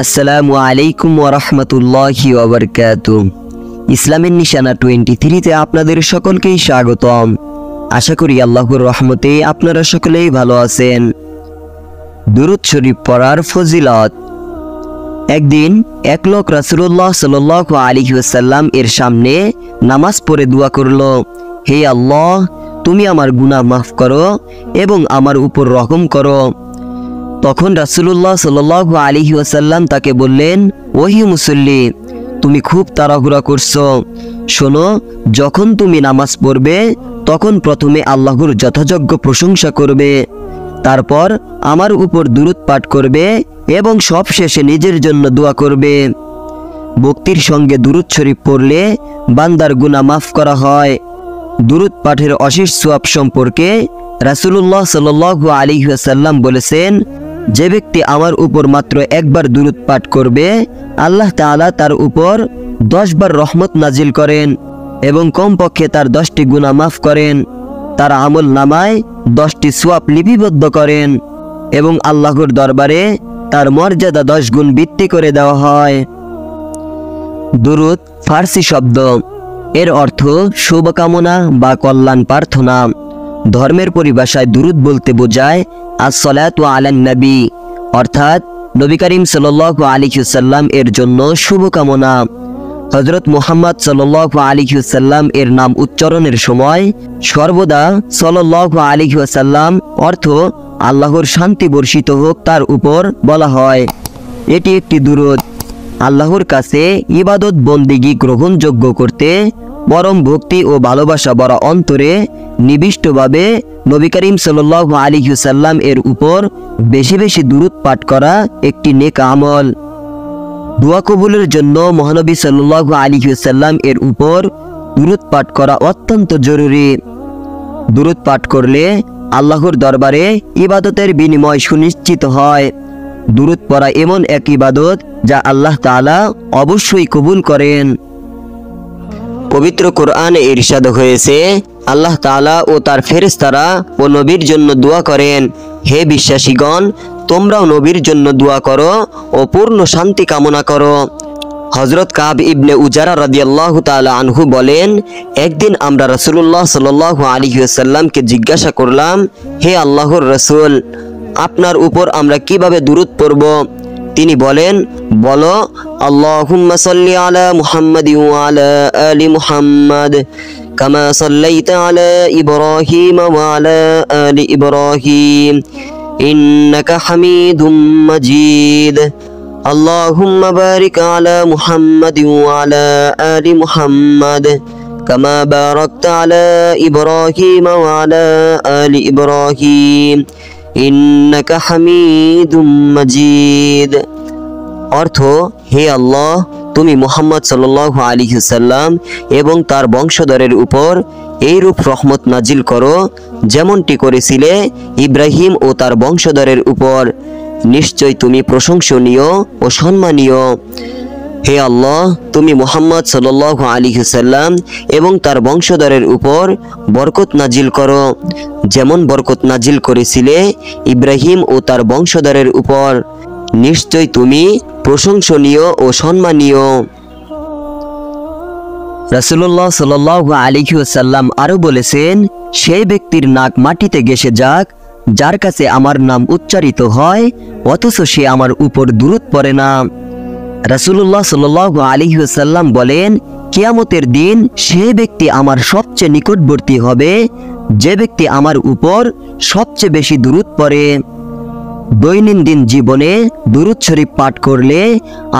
আসসালামু আলাইকুম ওয়া রাহমাতুল্লাহি ওয়া বারাকাতুহু। ইসলামের নিশানা 23-তে আপনাদের সকলকেই স্বাগতম। আশা করি আল্লাহর রহমতে আপনারা সকলেই ভালো আছেন। দুরূদ শরীফ পড়ার ফজিলত। একদিন এক লোক রাসূলুল্লাহ সাল্লাল্লাহু আলাইহি ওয়াসাল্লাম এর সামনে নামাজ পড়ে দোয়া করল, হে আল্লাহ, তুমি আমার গুনাহ মাফ করো এবং আমার উপর রহম করো। তখন রাসূলুল্লাহ সাল্লাল্লাহু আলাইহি ওয়াসাল্লাম তাকে বললেন, ওহি মুসল্লি, তুমি খুব তাড়াহুড়া করছো। শোনো, যখন তুমি নামাজ পড়বে তখন প্রথমে আল্লাহর যথাযোগ্য প্রশংসা করবে, তারপর আমার উপর দুরূদ পাঠ করবে এবং সবশেষে নিজের জন্য দোয়া করবে। ভক্তির সঙ্গে দুরূদ শরীফ পড়লে বান্দার গুনাহ মাফ করা হয়। দুরূদ পাঠের অশেষ সওয়াব সম্পর্কে রাসূলুল্লাহ সাল্লাল্লাহু আলাইহি ওয়াসাল্লাম বলেছেন, যে ব্যক্তি আমার উপর মাত্র একবার দুরূদ পাঠ করবে, আল্লাহ তাআলা তার উপর 10 বার রহমত নাজিল করেন এবং কমপক্ষে তার 10টি গুনাহ মাফ করেন। তার আমল নামায় 10টি সওয়াব লিপিবদ্ধ করেন এবং আল্লাহর দরবারে তার মর্যাদা 10 গুণ বৃদ্ধি করে দেওয়া হয়। দুরূদ ফার্সি শব্দ, এর অর্থ শুভকামনা বা কল্যাণ প্রার্থনা। ধর্মের পরিভাষায় দুরূদ বলতে বোঝায় আসসালাতু আলান নবী, অর্থাৎ নবী করিম সাল্লাল্লাহু আলাইহি ওয়াসাল্লাম এর জন্য শুভকামনা। হযরত মুহাম্মদ সাল্লাল্লাহু আলাইহি ওয়াসাল্লাম এর নাম উচ্চারণের সময় সর্বদা সাল্লাল্লাহু আলাইহি ওয়াসাল্লাম অর্থ আল্লাহর শান্তি বর্ষিত হোক তার উপর বলা হয়। এটি একটি দুরূদ। আল্লাহর কাছে ইবাদত বন্দেগী গ্রহণযোগ্য করতে পরম ভক্তি ও ভালোবাসা ভরা অন্তরে নিবিষ্টভাবে নবী করিম সাল্লাল্লাহু আলাইহি ওয়াসাল্লাম এর উপর বেশি বেশি দুরূদ পাঠ করা একটি নেক আমল। দোয়া কবুলের জন্য মহানবী সাল্লাল্লাহু আলাইহি ওয়াসাল্লাম এর উপর দুরূদ পাঠ করা অত্যন্ত জরুরি। দুরূদ পাঠ করলে আল্লাহর দরবারে ইবাদতের বিনিময় সুনিশ্চিত হয়। দুরূদ পড়া এমন এক ইবাদত যা আল্লাহ তাআলা অবশ্যই কবুল করেন। পবিত্র কোরআনে ইরশাদ হয়েছে, আল্লাহ তাআলা ও তার ফেরেশতারা ও নবীর জন্য দোয়া করেন, হে বিশ্বাসীগণ, তোমরাও নবীর জন্য দোয়া করো ও পূর্ণ শান্তি কামনা করো। হযরত কাব ইবনে উজারা রাদিয়াল্লাহু তাআলা আনহু বলেন, একদিন আমরা রাসূলুল্লাহ সাল্লাল্লাহু আলাইহি ওয়াসাল্লামকে জিজ্ঞাসা করলাম, হে আল্লাহর রাসূল, আপনার উপর আমরা কিভাবে দুরূদ পড়ব? তিনি বলেন, বলো, আল্লাহুম্মা সাল্লি আলা মুহাম্মাদি ওয়া আলা আলি মুহাম্মাদ কামা সাল্লাইতা আলা ইব্রাহিম ওয়া আলা আলি ইব্রাহিম ইন্নাকা হামিদুম মাজিদ। আল্লাহুম্মা বারিক আলা মুহাম্মাদি ওয়া আলা আলি মুহাম্মাদ কামা বারাকতা আলা ইব্রাহিম ওয়া আলা আলি ইব্রাহিম ইন্নাকা হামিদুম মাজিদ। অর্থ, হে আল্লাহ, তুমি মুহাম্মদ সাল্লাল্লাহু আলাইহি ওয়াসাল্লাম এবং তার বংশধরের উপর এইরূপ রহমত নাজিল করো যেমনটি করেছিলে ইব্রাহিম ও তার বংশধরের উপর। নিশ্চয় তুমি প্রশংসনীয় ও সম্মানীয়। হে আল্লাহ, তুমি মুহাম্মদ সাল্লাল্লাহু আলাইহি ওয়াসাল্লাম এবং তার বংশধরের উপর বরকত নাজিল করো যেমন বরকত নাজিল করেছিলে ইব্রাহিম ও তার বংশধরের উপর। নিশ্চয় তুমি প্রশংসনীয় ও সম্মানীয়। রাসূলুল্লাহ সাল্লাল্লাহু আলাইহি ওয়াসাল্লাম আরো বলেছেন, সেই ব্যক্তির নাক মাটিতে ঘেঁষে যাক যার কাছে আমার নাম উচ্চারিত হয় অথচ সে আমার উপর দুরূদ পড়ে না। রাসূলুল্লাহ সাল্লাল্লাহু আলাইহি ওয়াসাল্লাম বলেন, কিয়ামতের দিন সে ব্যক্তি আমার সবচেয়ে নিকটবর্তী হবে যে ব্যক্তি আমার উপর সবচেয়ে বেশি দুরূদ পড়ে। দৈনন্দিন জীবনে দুরূদ শরীফ পাঠ করলে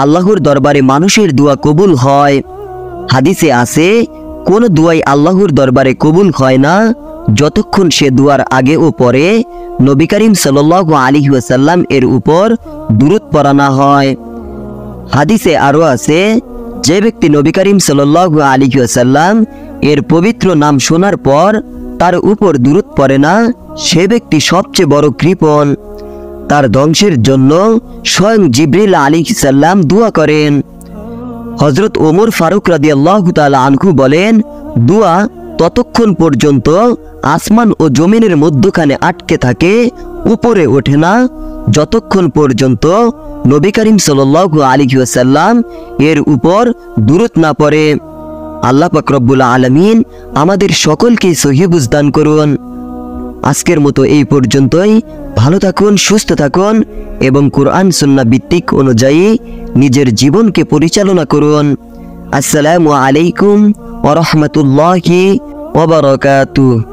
আল্লাহর দরবারে মানুষের দোয়া কবুল হয়। হাদিসে আছে, কোন দোয়াই আল্লাহর দরবারে কবুল হয় না যতক্ষণ সে দোয়ার আগে ও পরে নবী করিম সাল্লাল্লাহু আলাইহি ওয়াসাল্লাম এর উপর দুরূদ পড়া না হয়। হাদিসে আরো আছে, যে ব্যক্তি নবী করিম সাল্লাল্লাহু আলাইহি ওয়াসাল্লাম এর পবিত্র নাম শোনার পর তার উপর দুরূদ পড়ে না, সে ব্যক্তি সবচেয়ে বড় কৃপণ। তার ধ্বংসের জন্য স্বয়ং জিবরিল আলাইহিস সালাম দোয়া করেন। হযরত ওমর ফারুক রাদিয়াল্লাহু তাআলা আনহু বলেন, দোয়া ততক্ষণ পর্যন্ত আসমান ও জমিনের মধ্যখানে আটকে থাকে, উপরে ওঠে না যতক্ষণ পর্যন্ত নবী করিম সাল্লাল্লাহু আলাইহি ওয়াসাল্লাম এর উপর দুরূদ না পড়ে। আল্লাহ পাক রব্বুল আলামিন আমাদের সকলকে সহিহ বুঝ দান করুন। আজকের মতো এই পর্যন্তই। ভালো থাকুন, সুস্থ থাকুন এবং কোরআন সুন্নাহ ভিত্তিক অনুযায়ী নিজের জীবনকে পরিচালনা করুন। আসসালামু আলাইকুম ওয়া রাহমাতুল্লাহি ওয়া বারাকাতুহু।